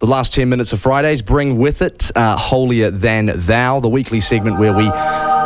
The last 10 minutes of Fridays bring with it Holier Than Thou, the weekly segment where we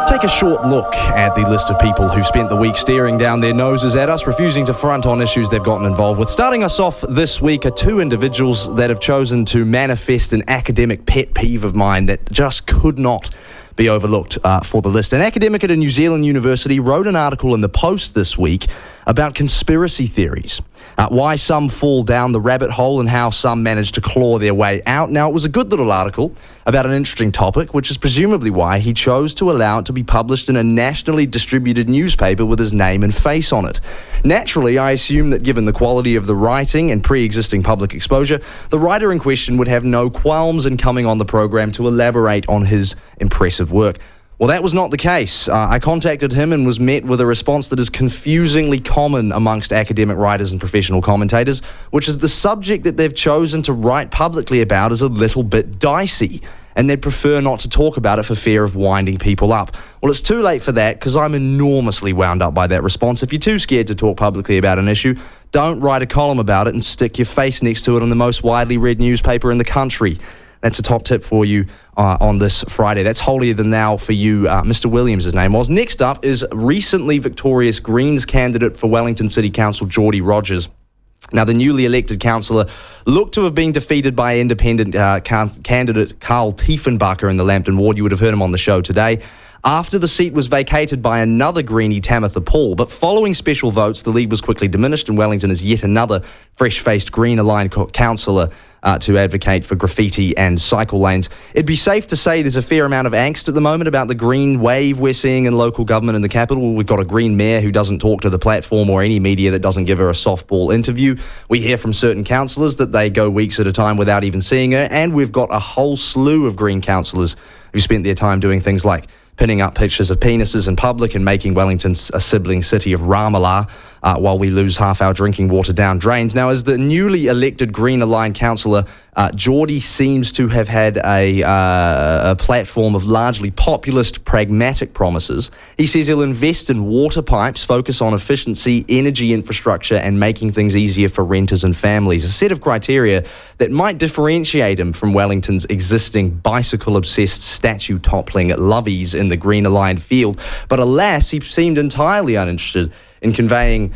take a short look at the list of people who've spent the week staring down their noses at us, refusing to front on issues they've gotten involved with. Starting us off this week are two individuals that have chosen to manifest an academic pet peeve of mine that just could not be overlooked for the list. An academic at a New Zealand university wrote an article in the Post this week about conspiracy theories, why some fall down the rabbit hole and how some manage to claw their way out. Now, it was a good little article about an interesting topic, which is presumably why he chose to allow it to be published in a nationally distributed newspaper with his name and face on it. Naturally, I assume that given the quality of the writing and pre-existing public exposure, the writer in question would have no qualms in coming on the program to elaborate on his impressive work. Well, that was not the case. I contacted him and was met with a response that is confusingly common amongst academic writers and professional commentators, which is the subject that they've chosen to write publicly about is a little bit dicey, and they'd prefer not to talk about it for fear of winding people up. Well, it's too late for that because I'm enormously wound up by that response. If you're too scared to talk publicly about an issue, don't write a column about it and stick your face next to it in the most widely read newspaper in the country. That's a top tip for you on this Friday. That's Holier Than Thou for you, Mr. Williams, his name was. Next up is recently victorious Greens candidate for Wellington City Council, Geordie Rogers. Now, the newly elected councillor looked to have been defeated by independent candidate Carl Tiefenbacher in the Lambton ward. You would have heard him on the show today. After the seat was vacated by another Greenie, Tamitha Paul. But following special votes, the lead was quickly diminished, and Wellington is yet another fresh-faced Green-aligned councillor to advocate for graffiti and cycle lanes. It'd be safe to say there's a fair amount of angst at the moment about the green wave we're seeing in local government in the capital. We've got a Green mayor who doesn't talk to the platform or any media that doesn't give her a softball interview. We hear from certain councillors that they go weeks at a time without even seeing her, and we've got a whole slew of Green councillors who spent their time doing things like pinning up pictures of penises in public and making Wellington a sibling city of Ramallah while we lose half our drinking water down drains. Now, as the newly elected Green-aligned councillor, Geordie seems to have had a platform of largely populist, pragmatic promises. He says he'll invest in water pipes, focus on efficiency, energy infrastructure, and making things easier for renters and families, a set of criteria that might differentiate him from Wellington's existing bicycle-obsessed, statue-toppling lovies in the Green-aligned field. But alas, he seemed entirely uninterested in conveying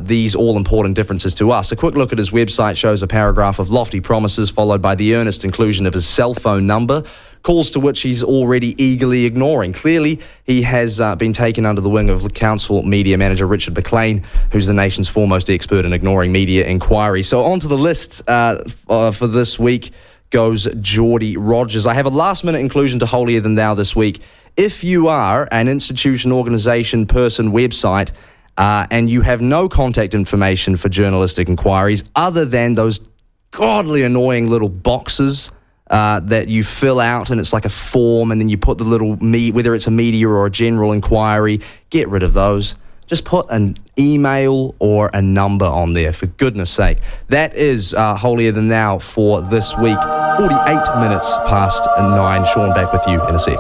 these all-important differences to us. A quick look at his website shows a paragraph of lofty promises followed by the earnest inclusion of his cell phone number, calls to which he's already eagerly ignoring. Clearly, he has been taken under the wing of the council media manager Richard McLean, who's the nation's foremost expert in ignoring media inquiry. So onto the list for this week goes Geordie Rogers. I have a last-minute inclusion to Holier Than Thou this week. If you are an institution, organisation, person, website, and you have no contact information for journalistic inquiries other than those godly annoying little boxes that you fill out, and it's like a form, and then you put the little whether it's a media or a general inquiry, get rid of those. Just put an email or a number on there, for goodness sake. That is Holier Than Thou for this week. 48 minutes past 9. Sean, back with you in a sec.